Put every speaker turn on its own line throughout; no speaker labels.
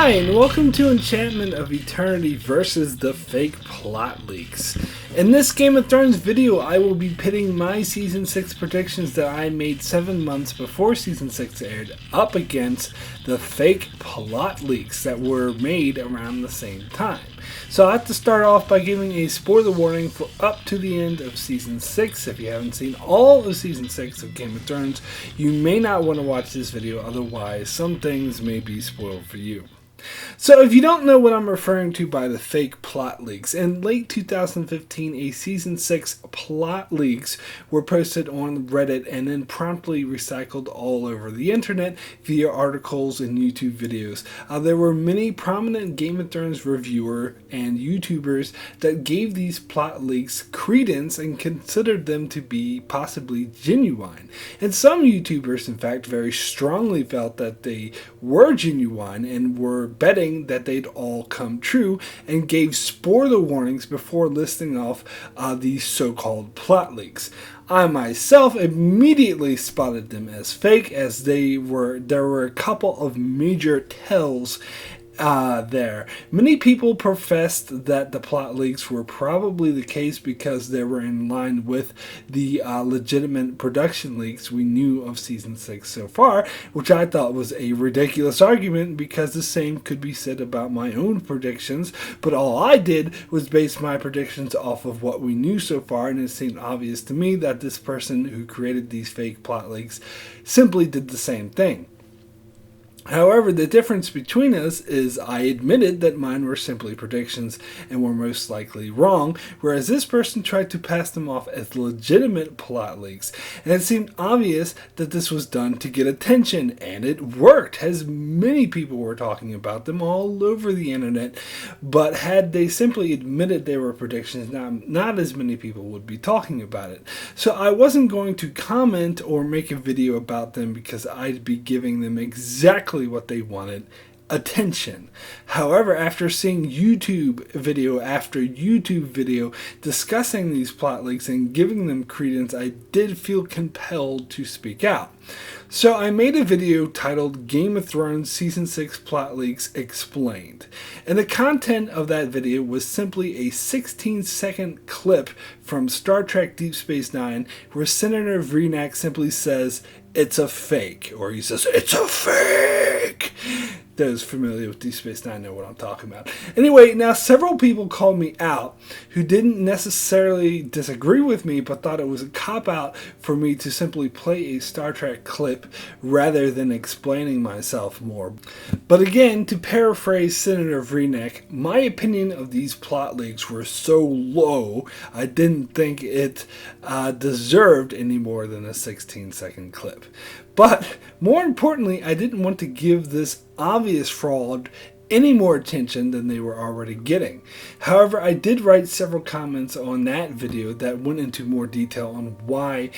Hi, and welcome to Enchantment of Eternity versus the fake plot leaks. In this Game of Thrones video, I will be pitting my Season 6 predictions that I made 7 months before Season 6 aired up against the fake plot leaks that were made around the same time. So I have to start off by giving a spoiler warning for up to the end of Season 6. If you haven't seen all of Season 6 of Game of Thrones, you may not want to watch this video, otherwise some things may be spoiled for you. So if you don't know what I'm referring to by the fake plot leaks, in late 2015 a Season 6 plot leaks were posted on Reddit and then promptly recycled all over the internet via articles and YouTube videos. There were many prominent Game of Thrones reviewer and YouTubers that gave these plot leaks credence and considered them to be possibly genuine. And some YouTubers, in fact, very strongly felt that they were genuine and were betting that they'd all come true and gave spoiler warnings before listing off these so-called plot leaks. I myself immediately spotted them as fake, as there were a couple of major tells there. Many people professed that the plot leaks were probably the case because they were in line with the legitimate production leaks we knew of Season 6 so far, which I thought was a ridiculous argument because the same could be said about my own predictions, but all I did was base my predictions off of what we knew so far, and it seemed obvious to me that this person who created these fake plot leaks simply did the same thing. However, the difference between us is I admitted that mine were simply predictions and were most likely wrong, whereas this person tried to pass them off as legitimate plot leaks. And it seemed obvious that this was done to get attention, and it worked, as many people were talking about them all over the internet. But had they simply admitted they were predictions, not as many people would be talking about it. So I wasn't going to comment or make a video about them because I'd be giving them exactly what they wanted: attention. However, after seeing YouTube video after YouTube video discussing these plot leaks and giving them credence, I did feel compelled to speak out. So I made a video titled Game of Thrones Season 6 Plot Leaks Explained. And the content of that video was simply a 16-second clip from Star Trek Deep Space Nine where Senator Vreenak simply says, "It's a fake," or he says, "It's a fake." Those familiar with Deep Space Nine know what I'm talking about. Anyway, now several people called me out who didn't necessarily disagree with me, but thought it was a cop-out for me to simply play a Star Trek clip rather than explaining myself more. But again, to paraphrase Senator Vreenak, my opinion of these plot leaks were so low, I didn't think it deserved any more than a 16-second clip. But more importantly, I didn't want to give this obvious fraud any more attention than they were already getting. However, I did write several comments on that video that went into more detail on why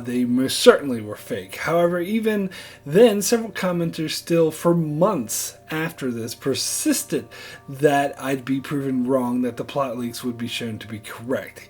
they most certainly were fake. However, even then, several commenters still, for months after this, persisted that I'd be proven wrong, that the plot leaks would be shown to be correct.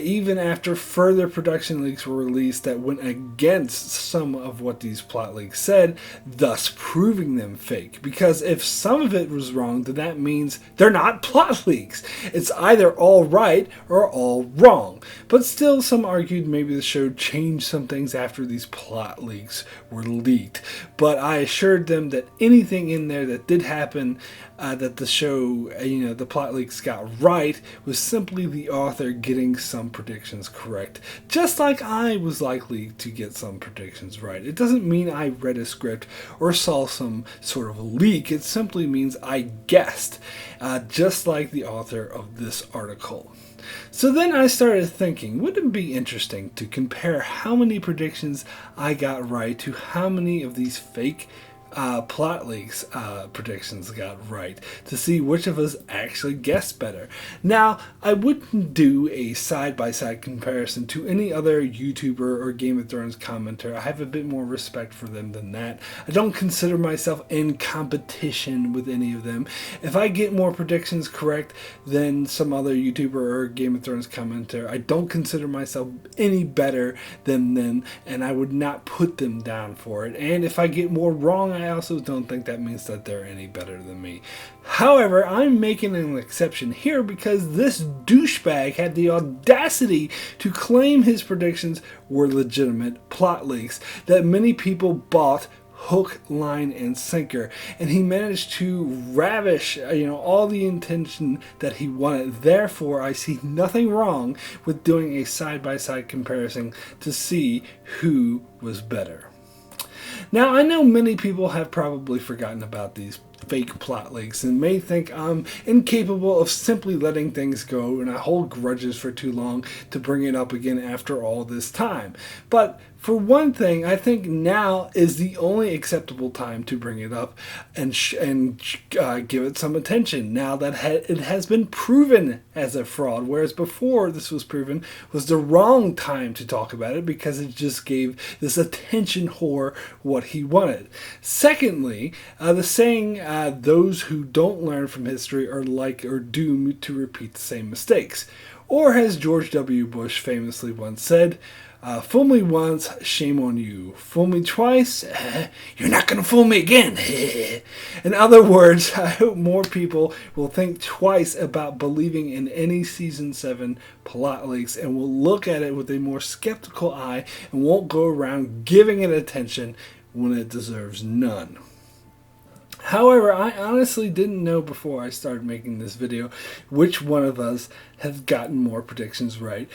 Even after further production leaks were released that went against some of what these plot leaks said, thus proving them fake. Because if some of it was wrong, then that means they're not plot leaks. It's either all right or all wrong. But still, some argued maybe the show changed some things after these plot leaks were leaked. But I assured them that anything in there that did happen, that the show, the plot leaks got right, was simply the author getting some predictions correct. Just like I was likely to get some predictions right. It doesn't mean I read a script or saw some sort of a leak. It simply means I guessed, just like the author of this article. So then I started thinking, wouldn't it be interesting to compare how many predictions I got right to how many of these fake plot leaks predictions got right, to see which of us actually guessed better. Now, I wouldn't do a side-by-side comparison to any other YouTuber or Game of Thrones commenter. I have a bit more respect for them than that. I don't consider myself in competition with any of them. If I get more predictions correct than some other YouTuber or Game of Thrones commenter, I don't consider myself any better than them, and I would not put them down for it. And if I get more wrong, I I also don't think that means that they're any better than me. However, I'm making an exception here because this douchebag had the audacity to claim his predictions were legitimate plot leaks that many people bought hook, line, and sinker, and he managed to ravish, all the attention that he wanted. Therefore, I see nothing wrong with doing a side-by-side comparison to see who was better. Now, I know many people have probably forgotten about these fake plot leaks and may think I'm incapable of simply letting things go and I hold grudges for too long to bring it up again after all this time. But for one thing, I think now is the only acceptable time to bring it up and give it some attention now that it has been proven as a fraud, whereas before this was proven was the wrong time to talk about it because it just gave this attention whore what he wanted. Secondly, the saying, those who don't learn from history are doomed to repeat the same mistakes. Or as George W. Bush famously once said, fool me once, shame on you. Fool me twice, you're not going to fool me again. In other words, I hope more people will think twice about believing in any Season 7 plot leaks and will look at it with a more skeptical eye and won't go around giving it attention when it deserves none. However, I honestly didn't know before I started making this video which one of us has gotten more predictions right,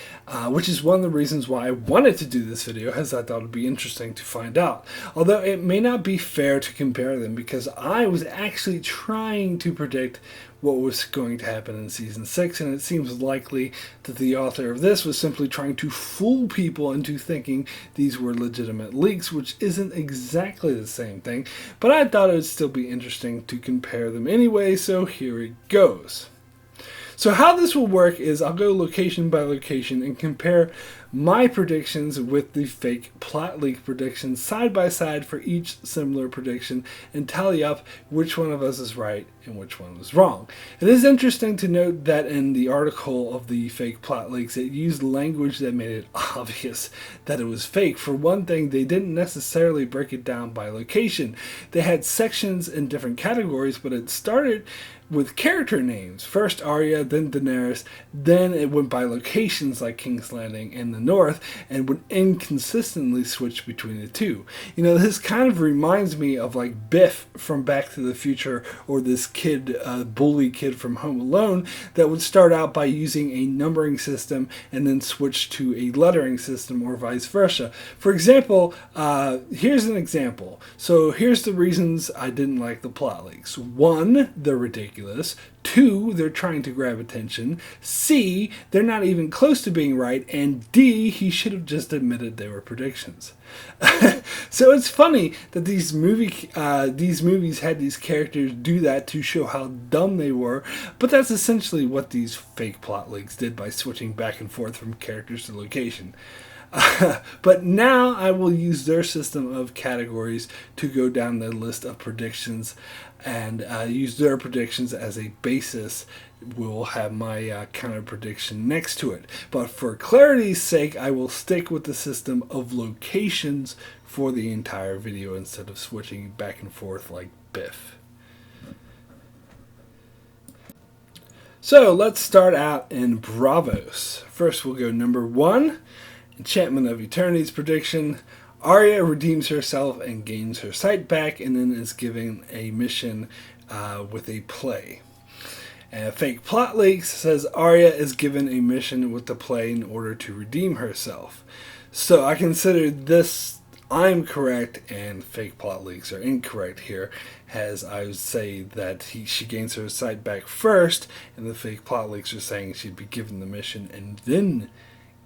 which is one of the reasons why I wanted to do this video, as I thought it would be interesting to find out. Although it may not be fair to compare them because I was actually trying to predict what was going to happen in Season 6, and it seems likely that the author of this was simply trying to fool people into thinking these were legitimate leaks, which isn't exactly the same thing, but I thought it would still be interesting to compare them anyway, so here it goes. So how this will work is I'll go location by location and compare my predictions with the fake plot leak predictions side by side for each similar prediction and tally up which one of us is right and which one was wrong. It is interesting to note that in the article of the fake plot leaks, it used language that made it obvious that it was fake. For one thing, they didn't necessarily break it down by location. They had sections in different categories, but it started with character names. First Arya, then Daenerys, then it went by locations like King's Landing and the North, and would inconsistently switch between the two. This kind of reminds me of like Biff from Back to the Future, or this kid, bully kid from Home Alone, that would start out by using a numbering system and then switch to a lettering system, or vice versa. For example, here's an example. So here's the reasons I didn't like the plot leaks. 1, they're ridiculous. 2, they're trying to grab attention. C, they're not even close to being right. And D, he should have just admitted they were predictions. So it's funny that these movies had these characters do that to show how dumb they were, but that's essentially what these fake plot leaks did by switching back and forth from characters to location. But now I will use their system of categories to go down the list of predictions and use their predictions as a basis. We'll have my counter prediction next to it. But for clarity's sake, I will stick with the system of locations for the entire video instead of switching back and forth like Biff. So let's start out in Braavos. First we'll go number 1. Enchantment of Eternity's prediction. Arya redeems herself and gains her sight back, and then is given a mission with a play. Fake plot leaks says Arya is given a mission with the play in order to redeem herself. So I consider this, I'm correct, and fake plot leaks are incorrect here, as I would say that she gains her sight back first, and the fake plot leaks are saying she'd be given the mission and then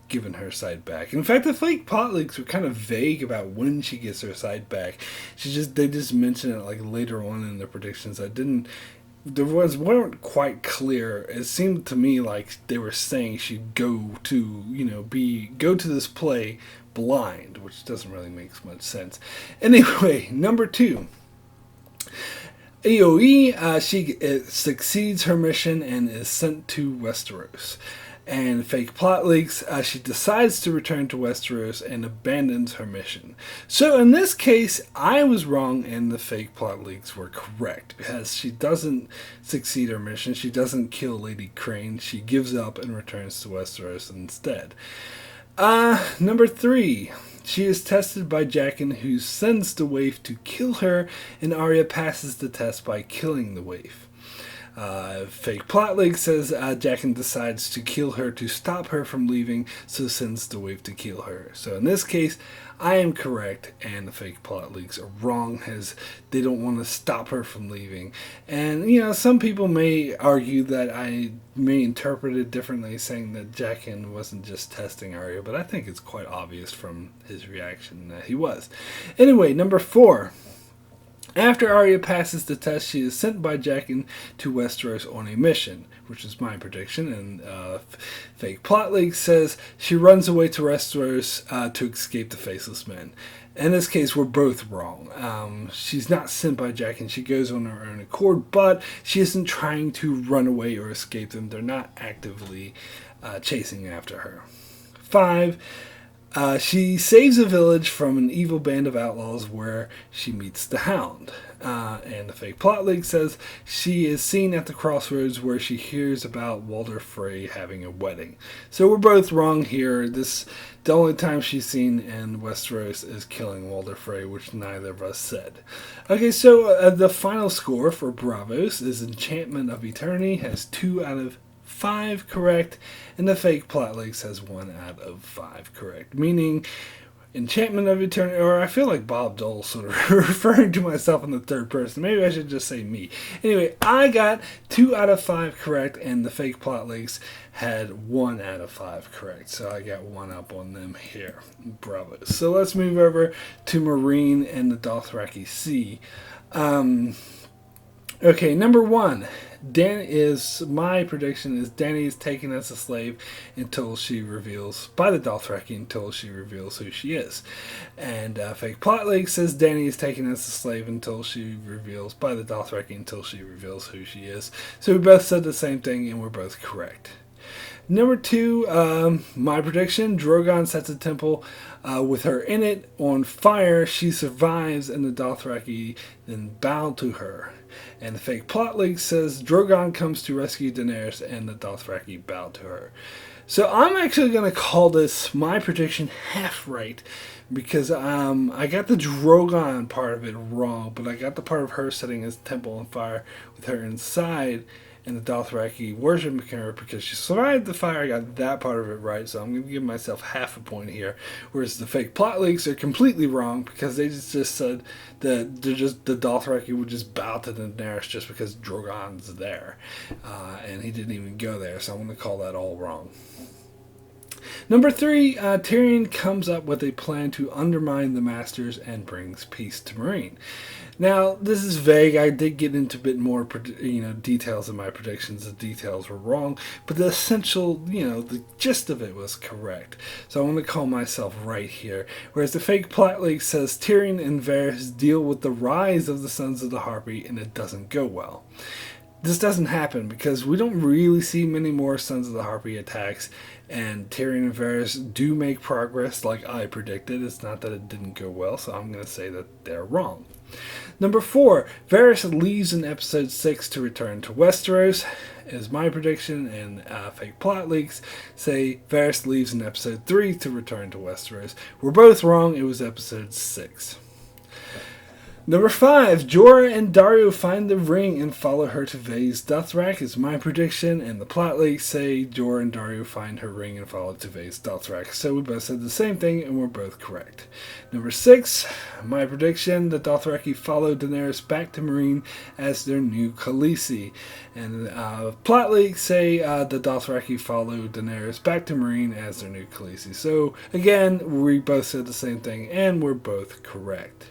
given her sight back. In fact, the fake plot leaks were kind of vague about when she gets her sight back. They just mention it like later on in the predictions. Weren't quite clear. It seemed to me like they were saying she'd go to this play blind, which doesn't really make much sense. Anyway, number 2. AoE, she succeeds her mission and is sent to Westeros. And fake plot leaks, she decides to return to Westeros and abandons her mission. So in this case, I was wrong and the fake plot leaks were correct, because she doesn't succeed her mission, she doesn't kill Lady Crane, she gives up and returns to Westeros instead. Number 3. She is tested by Jaqen, who sends the waif to kill her, and Arya passes the test by killing the waif. Fake plot leak says Jaqen decides to kill her to stop her from leaving, so sends the waif to kill her. So in this case, I am correct, and the fake plot leaks are wrong, as they don't want to stop her from leaving. And, some people may argue that I may interpret it differently, saying that Jaqen wasn't just testing Arya, but I think it's quite obvious from his reaction that he was. Anyway, number 4. After Arya passes the test, she is sent by Jaqen to Westeros on a mission, which is my prediction, and fake plot leak says she runs away to Westeros to escape the Faceless Men. In this case, we're both wrong. She's not sent by Jaqen, she goes on her own accord, but she isn't trying to run away or escape them. They're not actively chasing after her. 5. She saves a village from an evil band of outlaws where she meets the Hound. And the fake plot leak says she is seen at the crossroads where she hears about Walder Frey having a wedding. So we're both wrong here. The only time she's seen in Westeros is killing Walder Frey, which neither of us said. Okay, so the final score for Braavos is Enchantment of Eternity, has 2 out of 5 correct, and the fake plot leaks has 1 out of 5 correct, meaning Enchantment of Eternity, or I feel like Bob Dole sort of referring to myself in the third person. Maybe I should just say me. Anyway, I got 2 out of 5 correct, and the fake plot leaks had 1 out of 5 correct. So I got 1 up on them here. Bravo. So let's move over to Meereen and the Dothraki Sea. Okay, number 1. My prediction is Dany is taken as a slave until she reveals, by the Dothraki, until she reveals who she is. And fake plot leak says Dany is taken as a slave until she reveals, by the Dothraki, until she reveals who she is. So we both said the same thing and we're both correct. Number 2, my prediction, Drogon sets a temple with her in it on fire. She survives and the Dothraki then bow to her. And the fake plot leak says Drogon comes to rescue Daenerys and the Dothraki bow to her. So I'm actually going to call this my prediction half right, because I got the Drogon part of it wrong, but I got the part of her setting his temple on fire with her inside and the Dothraki worshiping her because she survived the fire. I got that part of it right, so I'm going to give myself half a point here. Whereas the fake plot leaks are completely wrong because they just said that the Dothraki would just bow to Daenerys just because Drogon's there, and he didn't even go there. So I'm going to call that all wrong. Number 3, Tyrion comes up with a plan to undermine the Masters and brings peace to Meereen. Now, this is vague. I did get into a bit more, details in my predictions. The details were wrong, but the essential, the gist of it was correct. So I'm going to call myself right here. Whereas the fake plot leak says Tyrion and Varys deal with the rise of the Sons of the Harpy, and it doesn't go well. This doesn't happen because we don't really see many more Sons of the Harpy attacks, and Tyrion and Varys do make progress like I predicted. It's not that it didn't go well, so I'm going to say that they're wrong. Number 4, Varys leaves in episode 6 to return to Westeros, is my prediction, and fake plot leaks say Varys leaves in episode 3 to return to Westeros. We're both wrong, it was episode 6. Number 5, Jorah and Daario find the ring and follow her to Vaes Dothrak is my prediction, and the plot leaks say Jorah and Daario find her ring and follow to Vaes Dothrak. So we both said the same thing and we're both correct. Number 6, my prediction, the Dothraki follow Daenerys back to Meereen as their new Khaleesi. And plot leaks say the Dothraki follow Daenerys back to Meereen as their new Khaleesi. So again, we both said the same thing and we're both correct.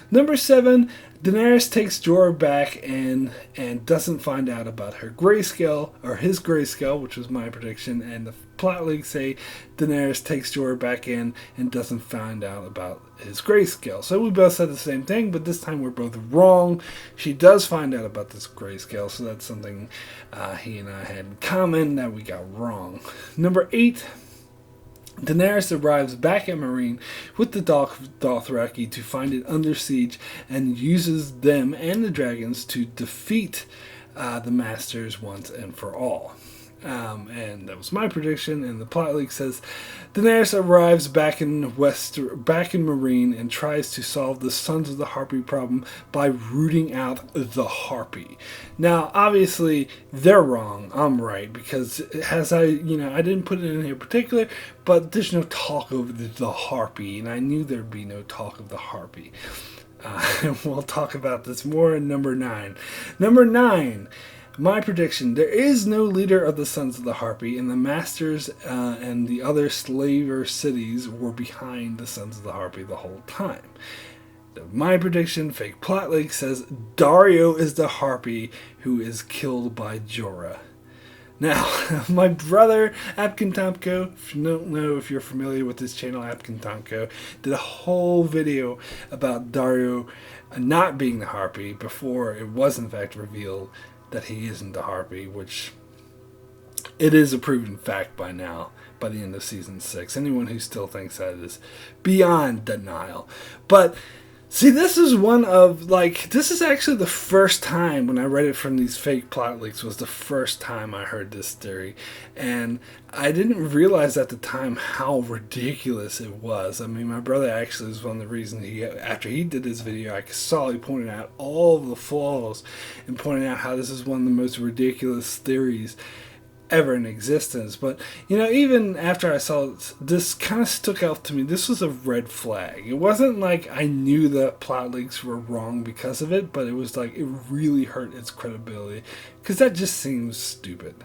Number 7, Daenerys takes Jorah back and doesn't find out about her grayscale, or his grayscale, which was my prediction, and the plot leaks say Daenerys takes Jorah back in and doesn't find out about his grayscale. So we both said the same thing, but this time we're both wrong. She does find out about this grayscale, so that's something he and I had in common that we got wrong. Number 8, Daenerys arrives back at Meereen with the Dothraki to find it under siege and uses them and the dragons to defeat the Masters once and for all. And that was my prediction. And the plot leak says Daenerys arrives back in Meereen and tries to solve the Sons of the Harpy problem by rooting out the Harpy. Now, obviously, they're wrong. I'm right, because I didn't put it in here in particular, but there's no talk of the Harpy, and I knew there'd be no talk of the Harpy. We'll talk about this more in number 9. Number 9. My prediction, there is no leader of the Sons of the Harpy, and the Masters and the other slaver cities were behind the Sons of the Harpy the whole time. My prediction, fake plot leak, says Daario is the Harpy who is killed by Jorah. Now, my brother, Apkintomko, if you don't know if you're familiar with this channel, Apkintomko, did a whole video about Daario not being the Harpy before it was in fact revealed that he isn't the Harpy, which it is a proven fact by now, by the end of season 6. Anyone who still thinks that is beyond denial. But see, this is this is actually the first time when I read it from these fake plot leaks, was the first time I heard this theory. And I didn't realize at the time how ridiculous it was. I mean, my brother actually was one of the reasons after he did this video, I saw he pointed out all of the flaws and pointed out how this is one of the most ridiculous theories ever in existence. But even after I saw it, this kind of stuck out to me. This was a red flag. It wasn't like I knew that plot leaks were wrong because of it, but it was like it really hurt its credibility, because that just seems stupid.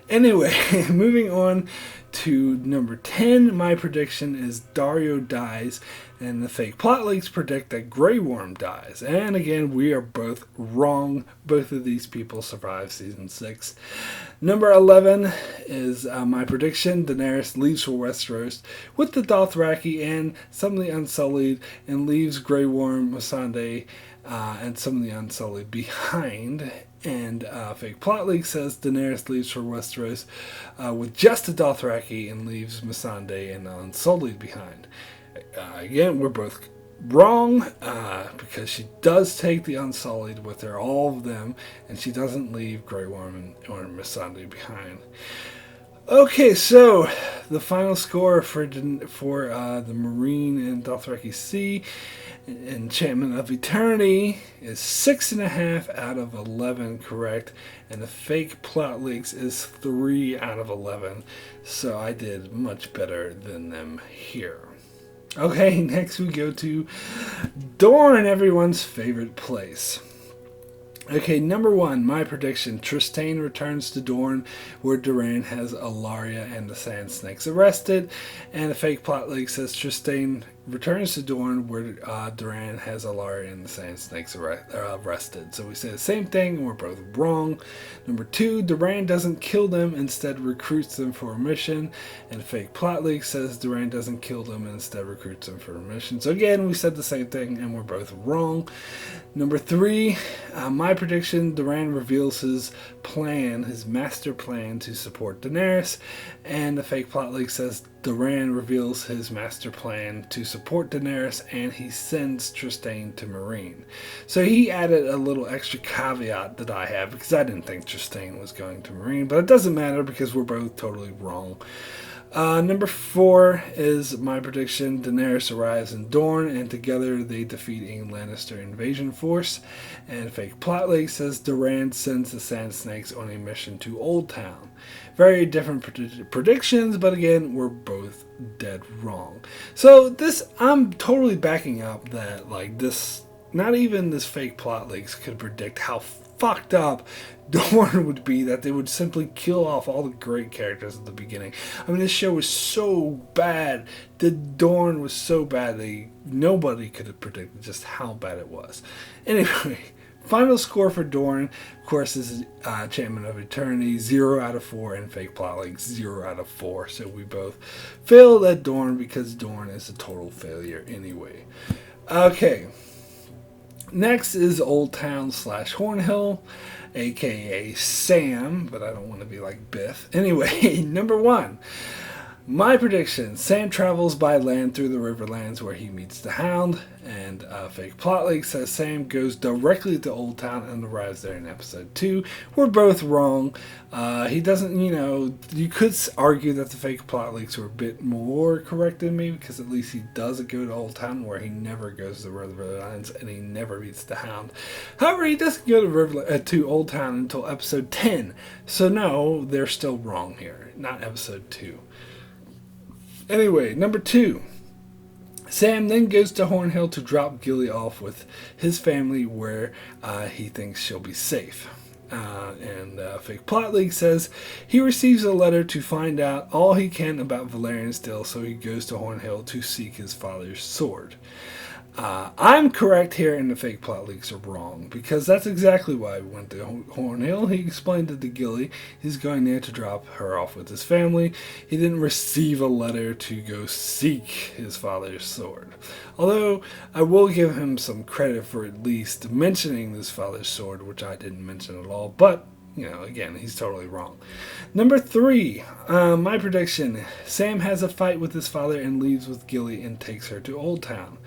Anyway, moving on to number 10, my prediction is Daario dies, and the fake plot leaks predict that Grey Worm dies. And again, we are both wrong. Both of these people survive season 6. Number 11 is my prediction. Daenerys leaves for Westeros with the Dothraki and some of the Unsullied, and leaves Grey Worm, Missandei, and some of the Unsullied behind. And fake plot leak says Daenerys leaves for Westeros with just the Dothraki and leaves Missandei and the Unsullied behind. Again, we're both wrong, because she does take the Unsullied with her, all of them, and she doesn't leave Grey Worm or Missandei behind. Okay, so the final score for the Meereen and Dothraki Sea Enchantment of Eternity is 6.5 out of 11 correct, and the fake plot leaks is 3 out of 11, so I did much better than them here. Okay, next we go to Dorn, everyone's favorite place. Okay, number 1, my prediction. Trystane returns to Dorne, where Doran has Alaria and the Sand Snakes arrested. And the fake plot leak says Trystane returns to Dorne, where Doran has Alaria and the Sand Snakes arrested. So we say the same thing, and we're both wrong. Number 2, Doran doesn't kill them, instead recruits them for a mission. And the fake plot leak says Doran doesn't kill them, and instead recruits them for a mission. So again, we said the same thing, and we're both wrong. Number 3, my prediction, Doran reveals his plan, his master plan to support Daenerys, and the fake plot leak says Doran reveals his master plan to support Daenerys, and he sends Trystane to Meereen. So he added a little extra caveat that I have, because I didn't think Trystane was going to Meereen, but it doesn't matter because we're both totally wrong. Number 4 is my prediction. Daenerys arrives in Dorne, and together they defeat a Lannister invasion force. And fake plot leak says Doran sends the Sand Snakes on a mission to Old Town. Very different predictions, but again, we're both dead wrong. So this, I'm totally backing up that, like, this, not even this fake plot leaks could predict how fucked up Dorn would be that they would simply kill off all the great characters at the beginning. I mean, this show was so bad. The Dorn was so bad nobody could have predicted just how bad it was. Anyway, final score for Dorn, of course, is Enchantment of Eternity, 0 out of 4, and Fake Plot Links, 0 out of 4. So we both failed at Dorn because Dorn is a total failure anyway. Okay. Next is Old Town / Hornhill, aka Sam, but I don't want to be like Biff. Anyway, number 1. My prediction: Sam travels by land through the Riverlands where he meets the Hound, and Fake Plot Leak says Sam goes directly to Old Town and arrives there in episode 2. We're both wrong. He doesn't, you could argue that the Fake Plot Leaks were a bit more correct than me, because at least he does go to Old Town where he never goes to the Riverlands and he never meets the Hound. However, he doesn't go to Old Town until episode 10. So no, they're still wrong here, not episode 2. Anyway, number 2. Sam then goes to Hornhill to drop Gilly off with his family where he thinks she'll be safe. And Fake Plot Leak says he receives a letter to find out all he can about Valerian Steel, so he goes to Hornhill to seek his father's sword. I'm correct here, and the Fake Plot Leaks are wrong, because that's exactly why we went to Hornhill. He explained it to Gilly. He's going there to drop her off with his family. He didn't receive a letter to go seek his father's sword. Although, I will give him some credit for at least mentioning his father's sword, which I didn't mention at all, but again, he's totally wrong. Number 3, my prediction: Sam has a fight with his father and leaves with Gilly and takes her to Old Town.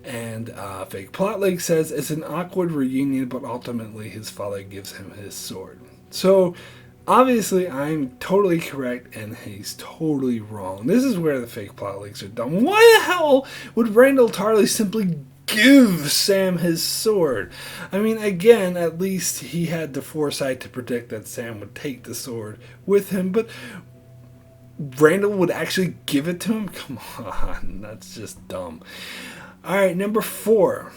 And Fake Plot Leak says it's an awkward reunion, but ultimately his father gives him his sword. So, obviously, I'm totally correct, and he's totally wrong. This is where the Fake Plot Leaks are dumb. Why the hell would Randall Tarley simply give Sam his sword? I mean, again, at least he had the foresight to predict that Sam would take the sword with him, but Randall would actually give it to him? Come on, that's just dumb. Alright, number 4.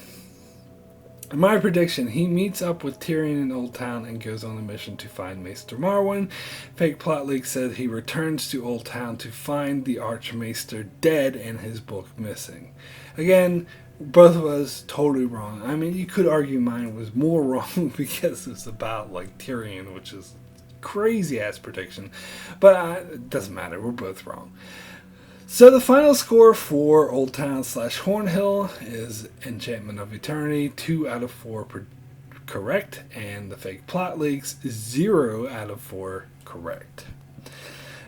My prediction: he meets up with Tyrion in Old Town and goes on a mission to find Maester Marwyn. Fake Plot Leak said he returns to Old Town to find the Archmaester dead and his book missing. Again, both of us totally wrong. I mean, you could argue mine was more wrong because it's about Tyrion, which is crazy ass prediction, but it doesn't matter. We're both wrong. So the final score for Old Town / Hornhill is Enchantment of Eternity, 2 out of 4 correct, and the Fake Plot Leaks, 0 out of 4 correct.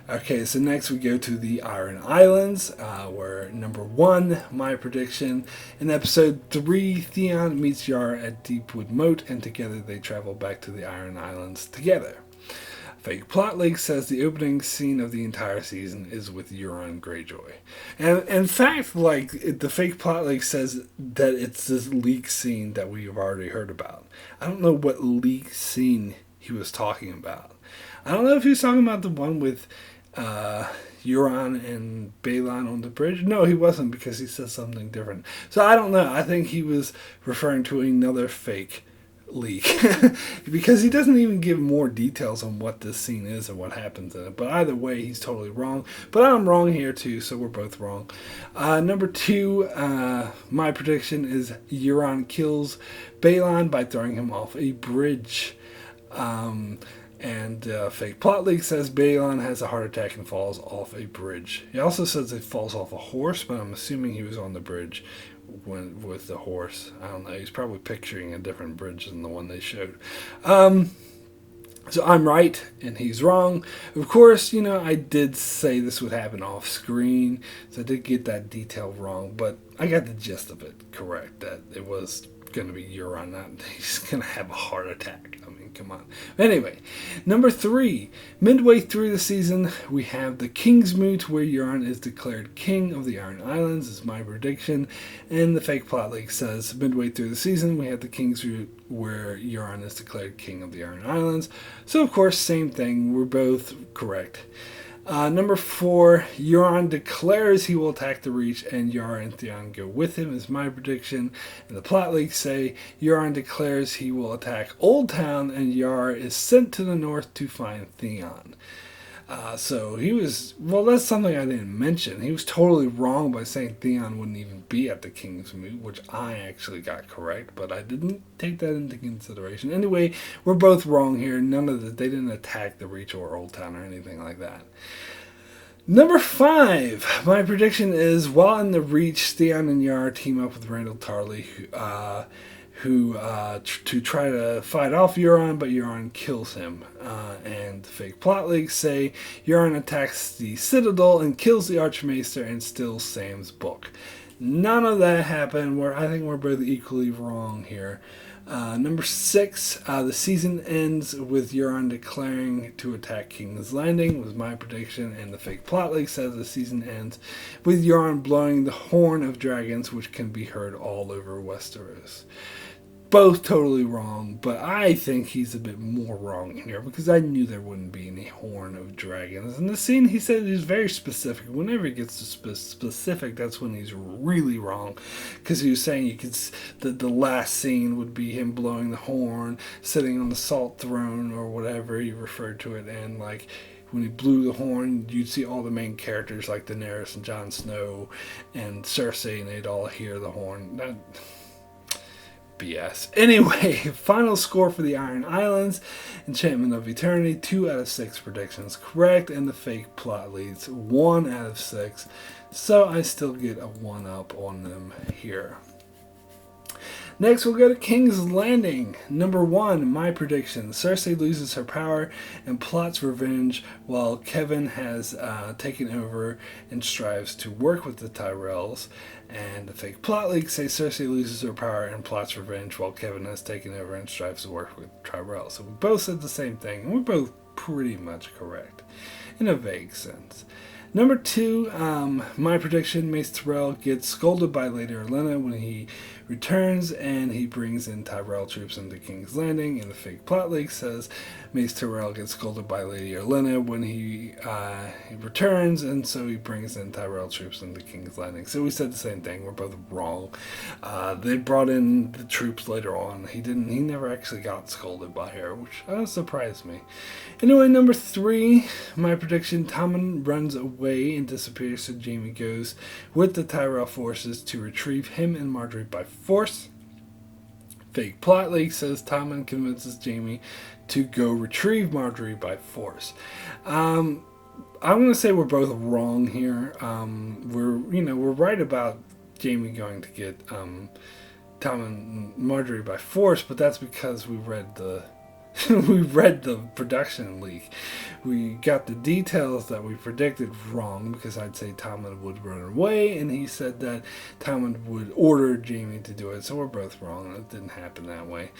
Okay, so next we go to the Iron Islands, where number 1, my prediction: in episode 3, Theon meets Yara at Deepwood Moat, and together they travel back to the Iron Islands together. Fake Plot Leak says the opening scene of the entire season is with Euron Greyjoy. And in fact, the Fake Plot Leak says that it's this leak scene that we've already heard about. I don't know what leak scene he was talking about. I don't know if he was talking about the one with Euron and Balon on the bridge. No, he wasn't, because he said something different. So I don't know. I think he was referring to another fake leak because he doesn't even give more details on what this scene is or what happens in it. But either way, he's totally wrong. But I'm wrong here too, so we're both wrong. Number 2, my prediction is Euron kills Balon by throwing him off a bridge. And Fake Plot Leak says Balon has a heart attack and falls off a bridge. He also says he falls off a horse, but I'm assuming he was on the bridge with the horse. I don't know. He's probably picturing a different bridge than the one they showed. So I'm right and he's wrong. Of course, I did say this would happen off screen, so I did get that detail wrong, but I got the gist of it correct, that it was going to be Euron, not he's going to have a heart attack. I mean, come on. Anyway, number 3, midway through the season, we have the King's Moot, where Euron is declared king of the Iron Islands, is my prediction. And the Fake Plot Leak says midway through the season, we have the King's Moot, where Euron is declared king of the Iron Islands. So, of course, same thing. We're both correct. Number 4, Euron declares he will attack the Reach, and Yara and Theon go with him, is my prediction. And the plot leaks say Euron declares he will attack Old Town, and Yara is sent to the north to find Theon. So he was, well, that's something I didn't mention. He was totally wrong by saying Theon wouldn't even be at the King's Moot, which I actually got correct, but I didn't take that into consideration. Anyway, we're both wrong here. They didn't attack the Reach or Old Town or anything like that. Number 5, my prediction is while in the Reach, Theon and Yara team up with Randall Tarley, to try to fight off Euron, but Euron kills him. And the fake plot leaks say Euron attacks the Citadel and kills the Archmaester and steals Sam's book. None of that happened. I think we're both equally wrong here. Number 6, the season ends with Euron declaring to attack King's Landing, was my prediction, and the fake plot leak says the season ends with Euron blowing the horn of dragons, which can be heard all over Westeros. Both totally wrong, but I think he's a bit more wrong here because I knew there wouldn't be any horn of dragons. In the scene, he said he's very specific. Whenever he gets to specific, that's when he's really wrong, because he was saying the last scene would be him blowing the horn, sitting on the salt throne or whatever he referred to it, and like when he blew the horn, you'd see all the main characters like Daenerys and Jon Snow and Cersei, and they'd all hear the horn. BS. Anyway, final score for the Iron Islands, Enchantment of Eternity, 2 out of 6 predictions correct, and the fake plot leads 1 out of 6. So I still get a 1-up on them here. Next, we'll go to King's Landing. Number 1, my prediction. Cersei loses her power and plots revenge while Kevin has taken over and strives to work with the Tyrells. And the fake plot leaks say Cersei loses her power and plots revenge while Kevin has taken over and strives to work with Tyrells. So we both said the same thing, and we're both pretty much correct in a vague sense. Number 2, my prediction, Mace Tyrell gets scolded by Lady Olenna when he returns, and he brings in Tyrell troops into King's Landing, and the fake plot leak says Mace Tyrell gets scolded by Lady Olenna when he returns, and so he brings in Tyrell troops into King's Landing. So we said the same thing. We're both wrong. They brought in the troops later on. He never actually got scolded by her, which surprised me. Anyway, number 3, my prediction, Tommen runs away and disappears, so Jaime goes with the Tyrell forces to retrieve him and Margaery by force. Fake plot leak says Tommen convinces Jaime to go retrieve Margaery by force. I'm going to say we're both wrong here. We're right about Jaime going to get Tommen and Margaery by force, but that's because we read the production leak. We got the details that we predicted wrong because I'd say Tommen would run away, and he said that Tommen would order Jaime to do it. So we're both wrong. It didn't happen that way.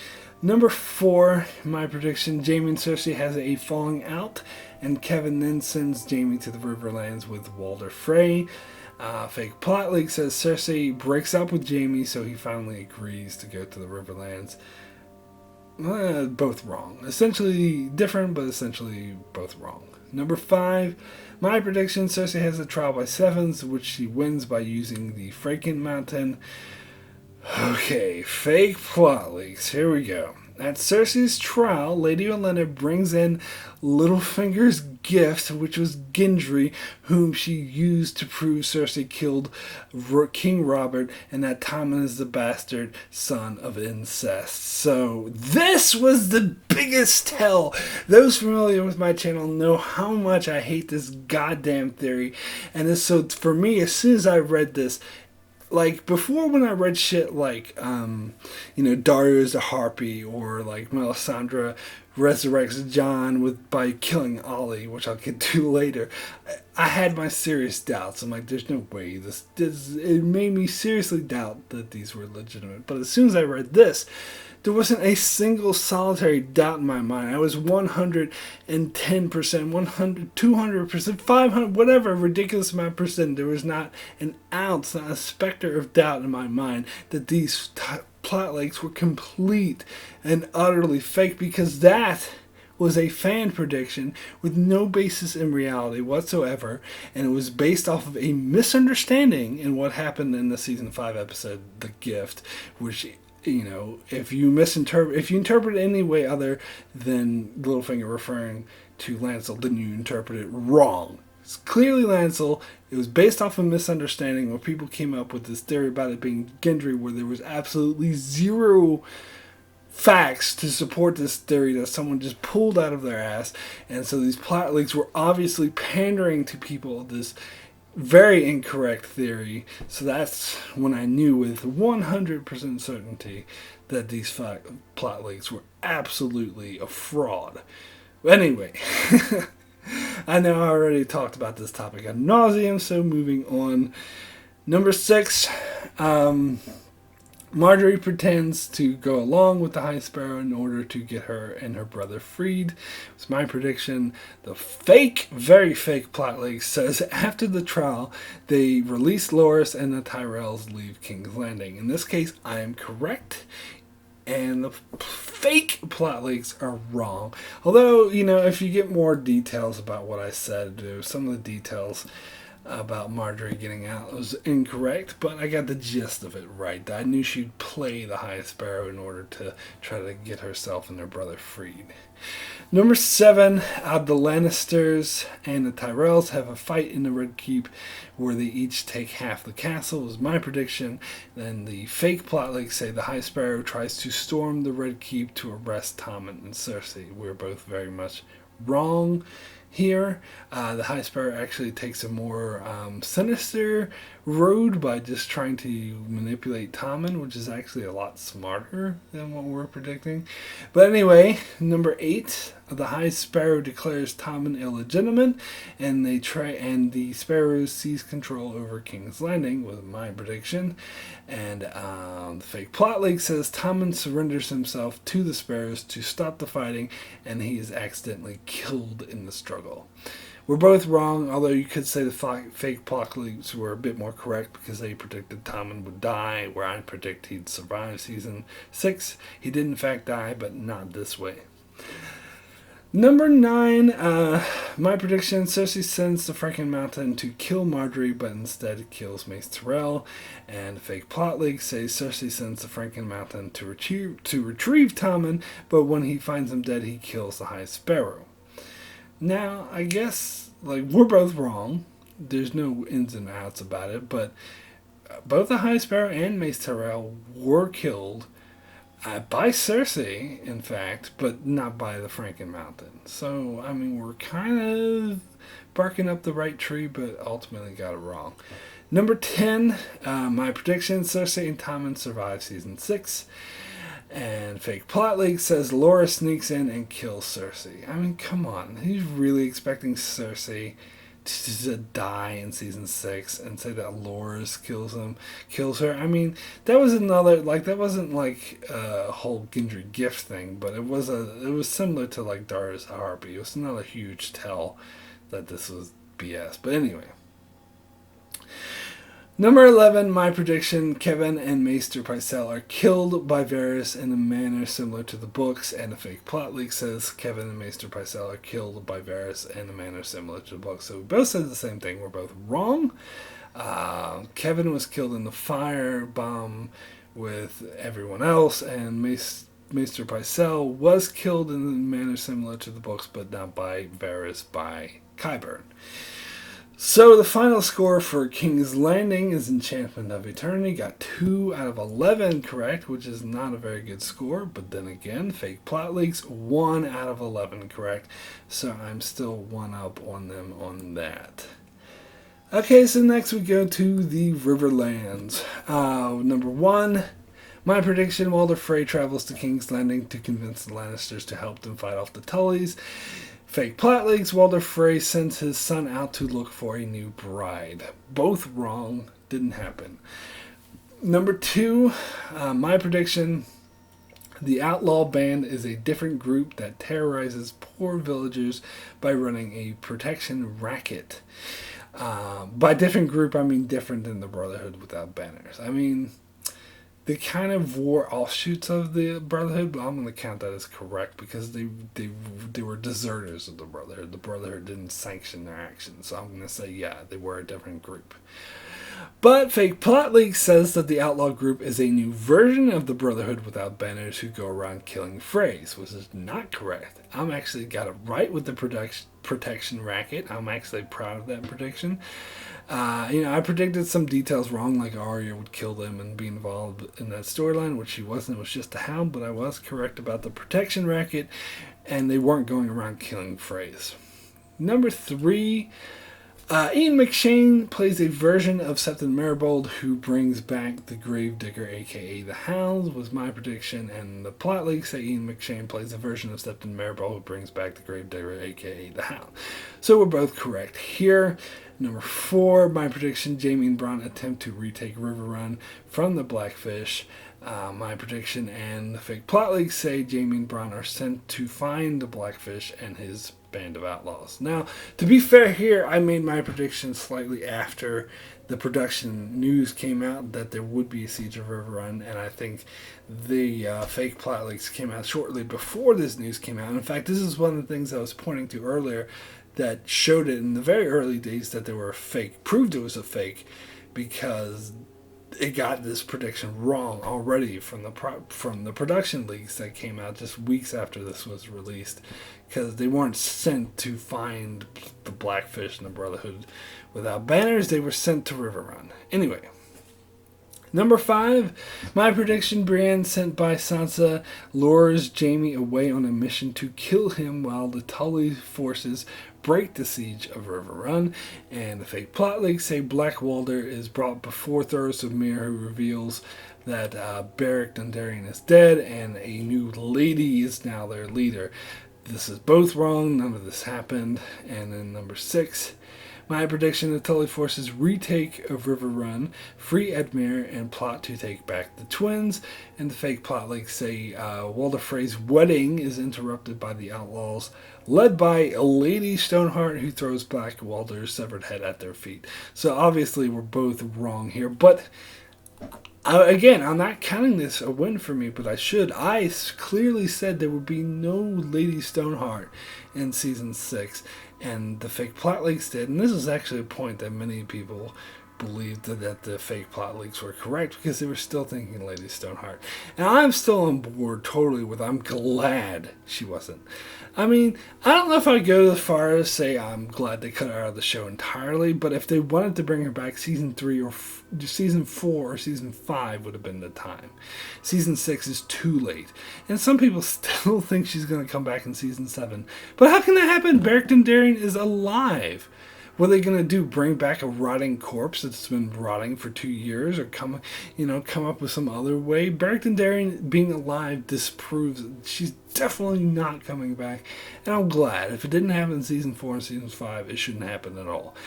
Number 4, my prediction, Jaime and Cersei has a falling out, and Kevin then sends Jaime to the Riverlands with Walder Frey. Fake plot leak says Cersei breaks up with Jaime, so he finally agrees to go to the Riverlands. Both wrong. Essentially different, but essentially both wrong. Number 5, my prediction, Cersei has a trial by sevens, which she wins by using the Fraken Mountain. Okay, fake plot leaks. Here we go. At Cersei's trial, Lady Olenna brings in Littlefinger's gift, which was Gendry, whom she used to prove Cersei killed King Robert, and that Tommen is the bastard son of incest. So this was the biggest tell. Those familiar with my channel know how much I hate this goddamn theory. And so for me, as soon as I read this, like, before, when I read shit like, Dario's a harpy, or like Melisandre resurrects Jon by killing Ollie, which I'll get to later, I had my serious doubts. I'm like, there's no way it made me seriously doubt that these were legitimate. But as soon as I read this, there wasn't a single solitary doubt in my mind. I was 110%, 100, 200%, 500, whatever ridiculous amount of percent. There was not an ounce, not a specter of doubt in my mind that these plot leaks were complete and utterly fake, because that was a fan prediction with no basis in reality whatsoever, and it was based off of a misunderstanding in what happened in the season 5 episode The Gift, which, you know, if you interpret it any way other than Littlefinger referring to Lancel, then you interpret it wrong. It's clearly Lancel. It was based off a misunderstanding where people came up with this theory about it being Gendry, where there was absolutely zero facts to support this theory that someone just pulled out of their ass. And so these plot leaks were obviously pandering to people this very incorrect theory. So that's when I knew with 100% certainty that these plot leaks were absolutely a fraud. Anyway, I know I already talked about this topic ad nauseum, so moving on. Number 6, Marjorie pretends to go along with the High Sparrow in order to get her and her brother freed. It's my prediction. The very fake plot leak says after the trial, they release Loras and the Tyrells leave King's Landing. In this case, I am correct. And the fake plot leaks are wrong. Although, you know, if you get more details about what I said, some of the details about Marjorie getting out was incorrect, but I got the gist of it right. I knew she'd play the High Sparrow in order to try to get herself and her brother freed. Number 7, the Lannisters and the Tyrells have a fight in the Red Keep where they each take half the castle, was my prediction. Then the fake plot leaks say the High Sparrow tries to storm the Red Keep to arrest Tommen and Cersei. We're both very much wrong here. The High Sparrow actually takes a more sinister road by just trying to manipulate Tommen, which is actually a lot smarter than what we're predicting. But anyway, number 8, the High Sparrow declares Tommen illegitimate, and the Sparrows seize control over King's Landing, was my prediction. And the fake plot leak says Tommen surrenders himself to the Sparrows to stop the fighting, and he is accidentally killed in the struggle. We're both wrong, although you could say the fake plot leaks were a bit more correct because they predicted Tommen would die, where I predict he'd survive season 6. He did in fact die, but not this way. Number 9, my prediction, Cersei sends the Franken Mountain to kill Marjorie, but instead kills Mace Tyrell. And fake plot leak says Cersei sends the Franken Mountain to retrieve Tommen, but when he finds him dead, he kills the High Sparrow. Now, I guess, we're both wrong. There's no ins and outs about it, but both the High Sparrow and Mace Tyrell were killed by Cersei, in fact, but not by the Franken Mountain. So, I mean, we're kind of barking up the right tree, but ultimately got it wrong. Number 10, my prediction, Cersei and Tommen survive season 6. And fake plot leak says Loras sneaks in and kills Cersei. I mean, come on. He's really expecting Cersei to die in season 6 and say that Loras kills her. I mean, that was another, that wasn't a whole Gendry gift thing, but it was similar to Dara's Harpy. It was another huge tell that this was BS. But anyway. Number 11, my prediction, Kevin and Maester Pycelle are killed by Varys in a manner similar to the books, and a fake plot leak says Kevin and Maester Pycelle are killed by Varys in a manner similar to the books. So we both said the same thing. We're both wrong. Kevin was killed in the fire bomb with everyone else, and Maester Pycelle was killed in a manner similar to the books, but not by Varys, by Qyburn. So the final score for King's Landing is Enchantment of Eternity. Got 2 out of 11 correct, which is not a very good score. But then again, fake plot leaks, 1 out of 11 correct. So I'm still 1 up on them on that. Okay, so next we go to the Riverlands. Number 1, my prediction, Walder Frey travels to King's Landing to convince the Lannisters to help them fight off the Tullys. Fake plot leaks, Walder Frey sends his son out to look for a new bride. Both wrong, didn't happen. Number 2, my prediction, the Outlaw Band is a different group that terrorizes poor villagers by running a protection racket. By different group, I mean different than the Brotherhood without banners. I mean, they kind of wore offshoots of the Brotherhood, but I'm going to count that as correct because they were deserters of the Brotherhood. The Brotherhood didn't sanction their actions, so I'm going to say, yeah, they were a different group. But Fake Plot Leak says that the Outlaw Group is a new version of the Brotherhood without banners who go around killing Freys, which is not correct. I'm actually got it right with the protection racket. I'm actually proud of that prediction. I predicted some details wrong, like Arya would kill them and be involved in that storyline, which she wasn't. It was just a hound, but I was correct about the protection racket, and they weren't going around killing Freys. Number 3, Ian McShane plays a version of Septon Maribold who brings back the Gravedigger, aka the Hound, was my prediction, and the plot leaks say Ian McShane plays a version of Septon Maribold who brings back the Gravedigger, aka the Hound. So we're both correct here. Number 4, my prediction, Jaime and Bronn attempt to retake Riverrun from the Blackfish. My prediction and the fake plot leaks say Jaime and Bronn are sent to find the Blackfish and his band of outlaws. Now, to be fair here, I made my prediction slightly after the production news came out that there would be a siege of Riverrun, and I think the fake plot leaks came out shortly before this news came out. In fact, this is one of the things I was pointing to earlier that showed it in the very early days that they were a fake, proved it was a fake, because it got this prediction wrong already from the production leaks that came out just weeks after this was released, because they weren't sent to find the Blackfish and the Brotherhood without banners. They were sent to Riverrun. Anyway, number 5, my prediction, Brienne sent by Sansa lures Jaime away on a mission to kill him while the Tully forces break the siege of Riverrun, and the fake plot leaks say Black Walder is brought before Thoros of Myr, who reveals that Beric Dondarrion is dead and a new lady is now their leader. This is both wrong. None of this happened. And then number 6, my prediction, the Tully forces retake of Riverrun, free Edmure, and plot to take back the twins. And the fake plot leaks say Walder Frey's wedding is interrupted by the outlaws, led by Lady Stoneheart, who throws Black Walder's severed head at their feet. So obviously we're both wrong here, but again, I'm not counting this a win for me, but I should. I clearly said there would be no Lady Stoneheart in Season 6, and the fake plot leaks did. And this is actually a point that many people believed that the fake plot leaks were correct, because they were still thinking Lady Stoneheart. And I'm still on board totally with I'm glad she wasn't. I mean, I don't know if I'd go as far as say I'm glad they cut her out of the show entirely, but if they wanted to bring her back, Season 3 or Season 4 or Season 5 would have been the time. Season 6 is too late. And some people still think she's going to come back in Season 7. But how can that happen? Beric Dondarrion is alive. What are they going to do? Bring back a rotting corpse that's been rotting for 2 years, or come up with some other way? Beric Dondarrion being alive disproves she's definitely not coming back, and I'm glad. If it didn't happen in Season 4 and Season 5, it shouldn't happen at all.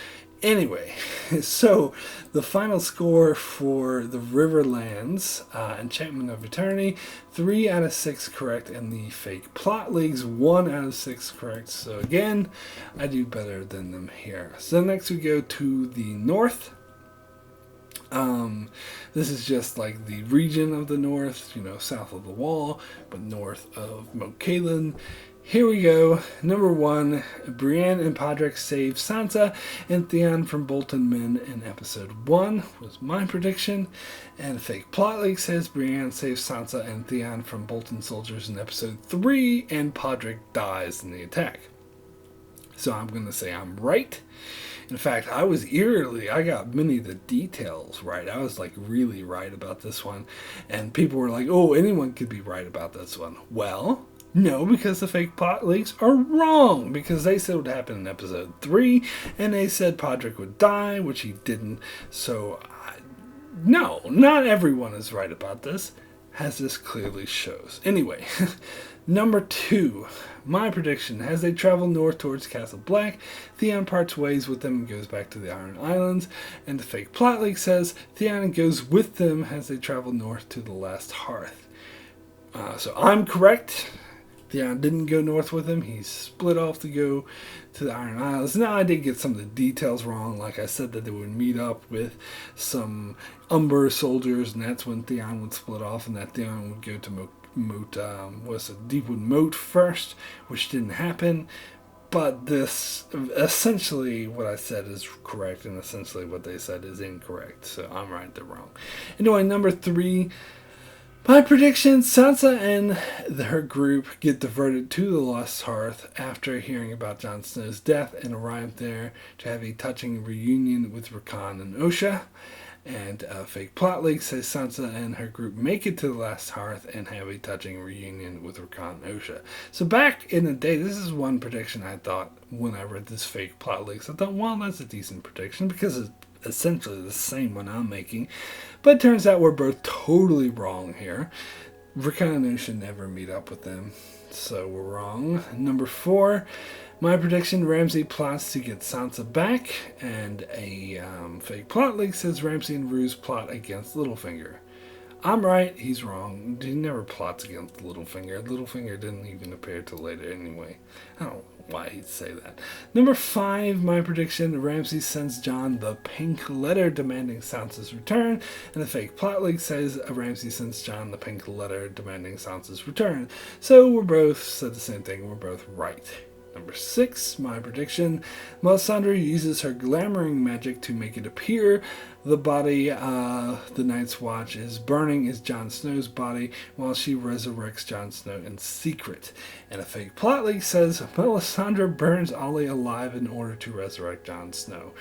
Anyway, so the final score for the Riverlands, Enchantment of Eternity, 3 out of 6 correct, and the fake plot leaks, 1 out of 6 correct. So again, I do better than them here. So next we go to the north. This is just like the region of the north, south of the wall, but north of Moat Cailin. Here we go. Number 1, Brienne and Podrick save Sansa and Theon from Bolton Men in episode 1 was my prediction. And fake plot leak says Brienne saves Sansa and Theon from Bolton soldiers in episode 3, and Podrick dies in the attack. So I'm going to say I'm right. In fact, I got many of the details right. I was really right about this one. And people were like, oh, anyone could be right about this one. Well, no, because the fake plot leaks are wrong, because they said it would happen in episode 3, and they said Podrick would die, which he didn't. So, no, not everyone is right about this, as this clearly shows. Anyway, number 2, my prediction, as they travel north towards Castle Black, Theon parts ways with them and goes back to the Iron Islands, and the fake plot leak says Theon goes with them as they travel north to the Last Hearth. So I'm correct. Theon didn't go north with him. He split off to go to the Iron Isles. Now, I did get some of the details wrong. Like I said, that they would meet up with some Umber soldiers, and that's when Theon would split off, and that Theon would go to Deepwood Moat first, which didn't happen. But this, essentially, what I said is correct, and essentially what they said is incorrect. So I'm right, they're wrong. Anyway, number 3. My prediction, Sansa and her group get diverted to the Lost Hearth after hearing about Jon Snow's death and arrive there to have a touching reunion with Rickon and Osha. And a fake plot leak says Sansa and her group make it to the Last Hearth and have a touching reunion with Rickon and Osha. So back in the day, this is one prediction I thought when I read this fake plot leaks. I thought, well, that's a decent prediction because it's essentially the same one I'm making. But it turns out we're both totally wrong here. Rickon and Osha never meet up with them, so we're wrong. Number 4, my prediction, Ramsay plots to get Sansa back, and a fake plot leak says Ramsay and Roose plot against Littlefinger. I'm right, he's wrong. He never plots against Littlefinger. Littlefinger didn't even appear till later anyway. I don't know why he'd say that. Number 5, my prediction, Ramsay sends Jon the pink letter demanding Sansa's return, and the fake plot leak says Ramsay sends Jon the pink letter demanding Sansa's return. So we're both said the same thing, we're both right. Number 6, my prediction, Melisandre uses her glamoring magic to make it appear the body the Night's Watch is burning is Jon Snow's body while she resurrects Jon Snow in secret. And a fake plot leak says Melisandre burns Ollie alive in order to resurrect Jon Snow.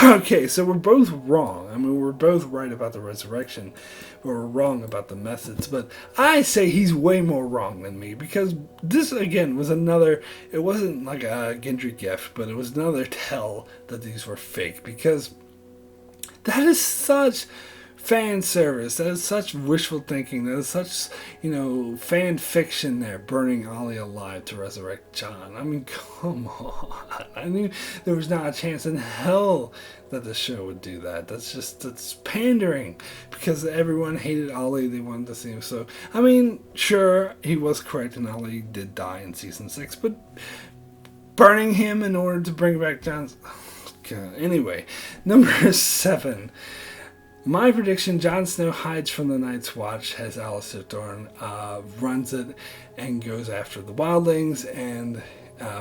Okay, so we're both wrong. I mean, we're both right about the resurrection, but we're wrong about the methods. But I say he's way more wrong than me, because this, again, was another, it wasn't like a Gendry gift, but it was another tell that these were fake, because that is such fan service, that is such wishful thinking, that is such, fan fiction there, burning Ollie alive to resurrect Jon. I mean, come on. I knew there was not a chance in hell that the show would do that. That's pandering, because everyone hated Ollie, they wanted to see him. So, I mean, sure, he was correct, and Ollie did die in season 6, but burning him in order to bring back Jon's... Anyway, number 7. My prediction, Jon Snow hides from the Night's Watch as Alliser Thorne runs it and goes after the wildlings, and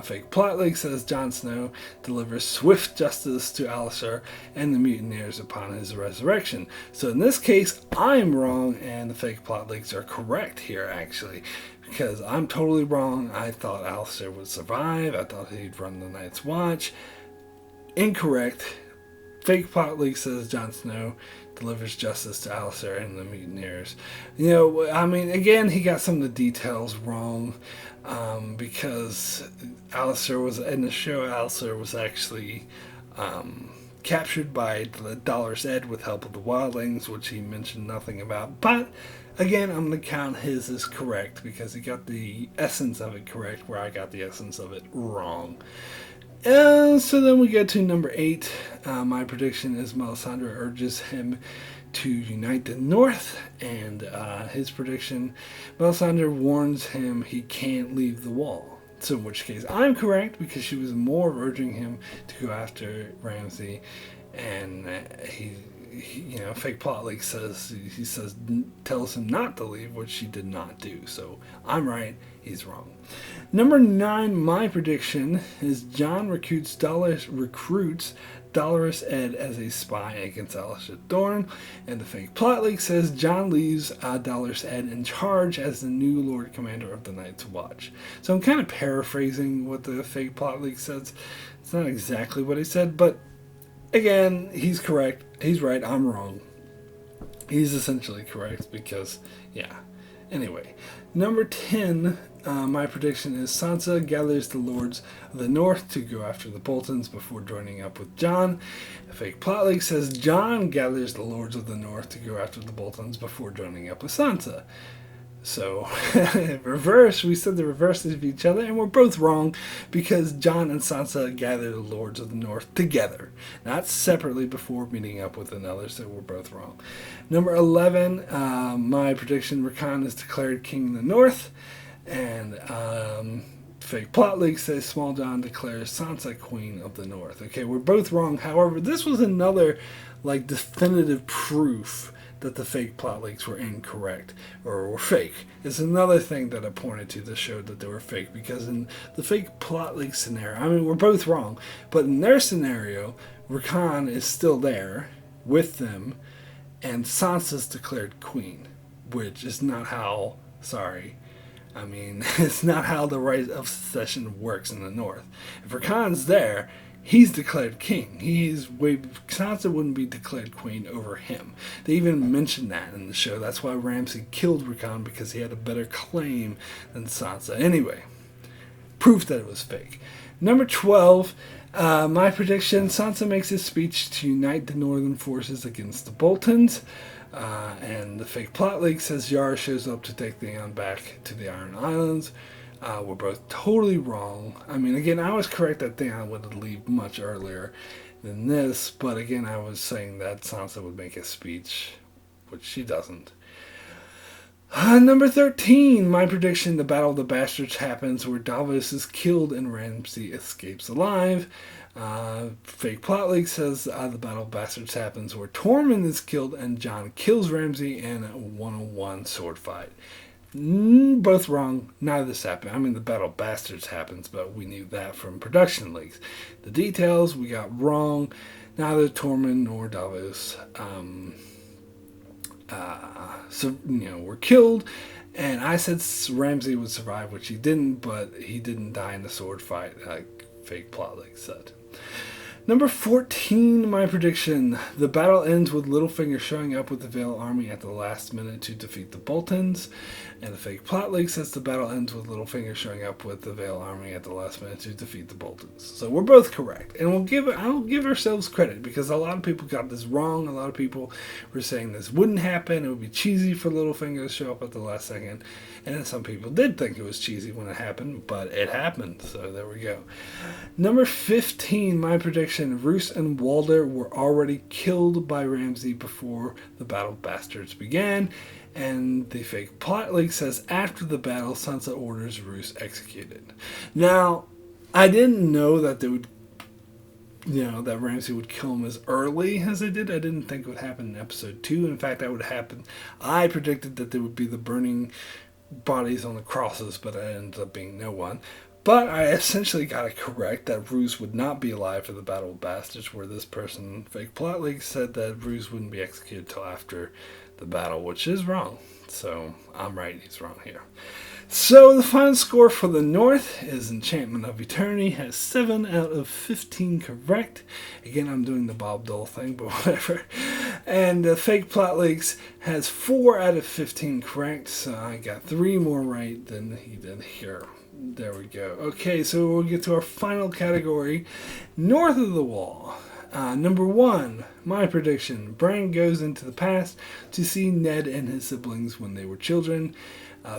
fake plot leak says Jon Snow delivers swift justice to Alliser and the mutineers upon his resurrection. So in this case, I'm wrong, and the fake plot leaks are correct here, actually, because I'm totally wrong. I thought Alliser would survive. I thought he'd run the Night's Watch. Incorrect. Fake plot leak says Jon Snow delivers justice to Alliser and the mutineers. I mean, again, he got some of the details wrong, because Alliser was, in the show, Alliser was actually captured by the Dolorous Ed with help of the wildlings, which he mentioned nothing about. But, again, I'm going to count his as correct, because he got the essence of it correct, where I got the essence of it wrong. So then we get to number 8. My prediction is Melisandre urges him to unite the North, and his prediction, Melisandre warns him he can't leave the Wall. So in which case I'm correct, because she was more urging him to go after Ramsay, and fake plot leak tells him not to leave, which she did not do. So I'm right, he's wrong. Number 9, my prediction is Jon recruits Dolorous Ed as a spy against Alliser Thorne, and the fake plot leak says Jon leaves Dolorous Ed in charge as the new Lord Commander of the Night's Watch. So I'm kind of paraphrasing what the fake plot leak says. It's not exactly what he said, but again, he's correct. He's right. I'm wrong. He's essentially correct, because, yeah. Anyway, number 10, my prediction is Sansa gathers the Lords of the North to go after the Boltons before joining up with Jon. A fake plot leak says Jon gathers the Lords of the North to go after the Boltons before joining up with Sansa. So, reverse, we said the reverses of each other, and we're both wrong, because Jon and Sansa gather the Lords of the North together, not separately before meeting up with another, so we're both wrong. Number 11, my prediction, Rickon is declared king in the North. And fake plot leak says Small John declares Sansa Queen of the North. Okay, we're both wrong. However, this was another definitive proof that the fake plot leaks were incorrect or were fake. It's another thing that I pointed to that showed that they were fake, because in the fake plot leak scenario, I mean, we're both wrong, but in their scenario, Rakan is still there with them, and Sansa's declared queen, which is not how, it's not how the right of succession works in the North. If Rakan's there, he's declared king. Sansa wouldn't be declared queen over him. They even mentioned that in the show. That's why Ramsay killed Rakan, because he had a better claim than Sansa. Anyway, proof that it was fake. Number 12, my prediction, Sansa makes his speech to unite the northern forces against the Boltons. And the fake plot leak says Yara shows up to take Theon back to the Iron Islands. We're both totally wrong. I mean, again, I was correct that Theon would leave much earlier than this, but again, I was saying that Sansa would make a speech, which she doesn't. Number 13, my prediction, the Battle of the Bastards happens where Braavos is killed and Ramsay escapes alive. Fake plot leak says the Battle of Bastards happens where Tormund is killed and Jon kills Ramsay in a one-on-one sword fight. Both wrong. None of this happened. I mean, the Battle of Bastards happens, but we knew that from production leaks. The details we got wrong. Neither Tormund nor Braavos were killed. And I said Ramsay would survive, which he didn't, but he didn't die in the sword fight, like fake plot leak said. Number 14, my prediction. The battle ends with Littlefinger showing up with the Vale army at the last minute to defeat the Boltons. And the fake plot leak says the battle ends with Littlefinger showing up with the Vale army at the last minute to defeat the Boltons. So we're both correct. And I'll give ourselves credit, because a lot of people got this wrong. A lot of people were saying this wouldn't happen. It would be cheesy for Littlefinger to show up at the last second. And then some people did think it was cheesy when it happened, but it happened. So there we go. Number 15, my prediction. Roose and Walder were already killed by Ramsay before the Battle of Bastards began, and the fake plot leak says after the battle, Sansa orders Roose executed. Now, I didn't know that they would, that Ramsay would kill him as early as they did. I didn't think it would happen in episode 2. In fact, I predicted that there would be the burning bodies on the crosses, but it ended up being no one. But I essentially got it correct that Roose would not be alive for the Battle of Bastards, where this person, fake plot leak, said that Roose wouldn't be executed till after the battle, which is wrong. So I'm right, he's wrong here. So the final score for the North is Enchantment of Eternity has 7 out of 15 correct. Again, I'm doing the Bob Dole thing, but whatever. And fake plot leaks has 4 out of 15 correct, so I got 3 more right than he did here. There we go. Okay, so we'll get to our final category, North of the Wall. Number 1, my prediction. Bran goes into the past to see Ned and his siblings when they were children.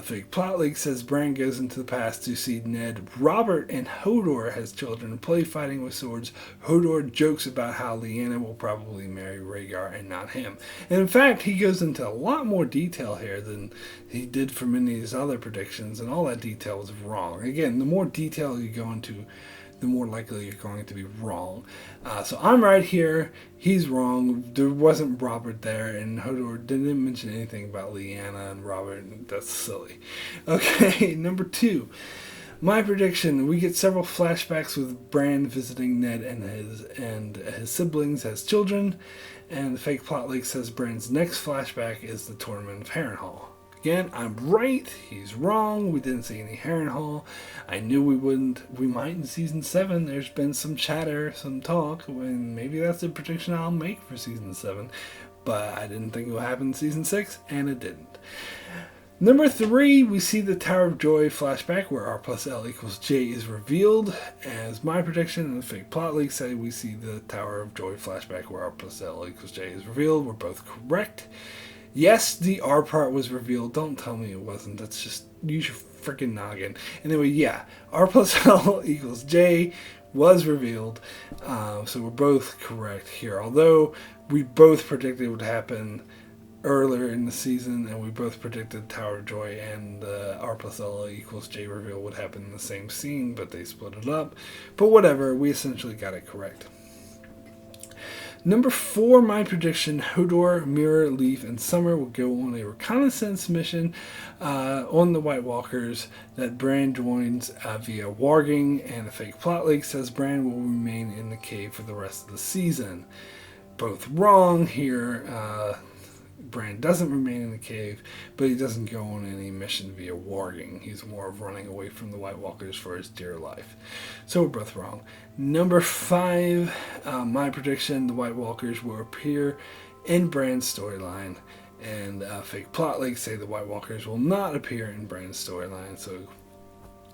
Fake plot leak says Bran goes into the past to see Ned, Robert, and Hodor as children play fighting with swords. Hodor jokes about how Lyanna will probably marry Rhaegar and not him. And in fact, he goes into a lot more detail here than he did for many of his other predictions, and all that detail was wrong. Again, the more detail you go into, the more likely you're going to be wrong. So I'm right here. He's wrong. There wasn't Robert there, and Hodor didn't mention anything about Lyanna and Robert. That's silly. Okay, number 2. My prediction, we get several flashbacks with Bran visiting Ned and his siblings as children, and the fake plot leak says Bran's next flashback is the Tournament of Harrenhal. Again, I'm right, he's wrong, we didn't see any Harrenhal. I knew we wouldn't. We might in Season 7. There's been some chatter, some talk, and maybe that's the prediction I'll make for Season 7. But I didn't think it would happen in Season 6, and it didn't. Number 3, we see the Tower of Joy flashback where R plus L equals J is revealed as my prediction, and the fake plot leak say we see the Tower of Joy flashback where R plus L equals J is revealed. We're both correct. Yes, the R part was revealed. Don't tell me it wasn't. That's just, use your freaking noggin. Anyway, yeah, R plus L equals J was revealed. So we're both correct here. Although we both predicted it would happen earlier in the season, and we both predicted Tower of Joy and R plus L equals J reveal would happen in the same scene, but they split it up. But whatever, we essentially got it correct. Number 4, my prediction, Hodor, Mirror, Leaf, and Summer will go on a reconnaissance mission on the White Walkers that Bran joins via warging, and a fake plot leak says Bran will remain in the cave for the rest of the season. Both wrong here. Bran doesn't remain in the cave, but he doesn't go on any mission via warging. He's more of running away from the White Walkers for his dear life. So we're both wrong. Number 5, my prediction, the White Walkers will appear in Bran's storyline, and fake plot leaks say the White Walkers will not appear in Bran's storyline. So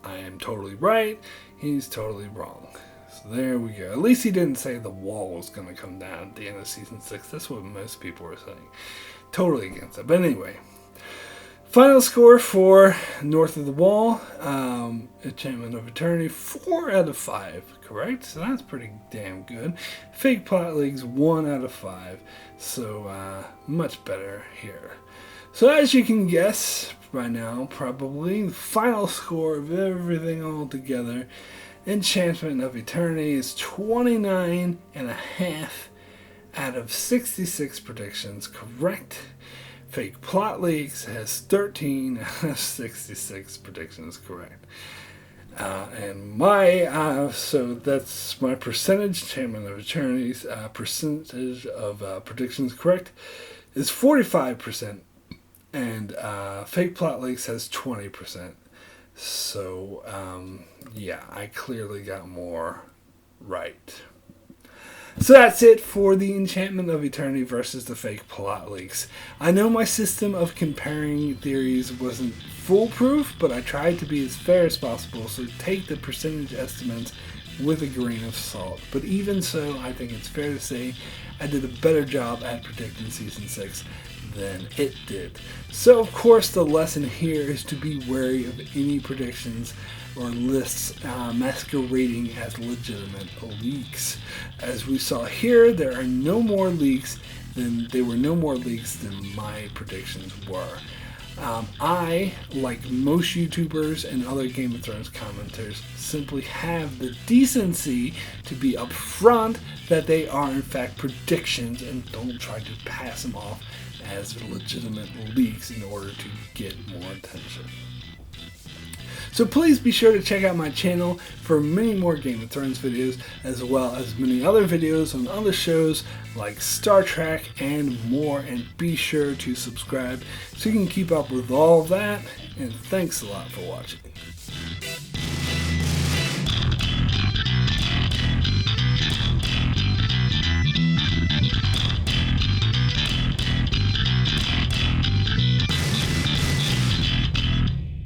I am totally right, he's totally wrong. So there we go. At least he didn't say the wall was going to come down at the end of season 6. That's what most people were saying. Totally against it. But anyway, final score for North of the Wall, Enchantment of Eternity, 4 out of 5, correct? So that's pretty damn good. Fake plot leaks, 1 out of 5. So much better here. So as you can guess by now, probably, the final score of everything all together, Enchantment of Eternity is 29.5 out of 66 predictions correct. Fake plot leaks has 13 out of 66 predictions correct. And my so that's my percentage. Enchantment of Eternity's percentage of predictions correct is 45%, and fake plot leaks has 20%. So yeah, I clearly got more right. So that's it for the Enchantment of Eternity versus the fake plot leaks. I know my system of comparing theories wasn't foolproof, but I tried to be as fair as possible, so take the percentage estimates with a grain of salt. But even so, I think it's fair to say I did a better job at predicting Season 6 than it did. So of course the lesson here is to be wary of any predictions or lists masquerading as legitimate leaks. As we saw here, there were no more leaks than my predictions were. I, like most YouTubers and other Game of Thrones commenters, simply have the decency to be upfront that they are in fact predictions and don't try to pass them off as legitimate leaks in order to get more attention. So please be sure to check out my channel for many more Game of Thrones videos, as well as many other videos on other shows like Star Trek and more, and be sure to subscribe so you can keep up with all of that, and thanks a lot for watching.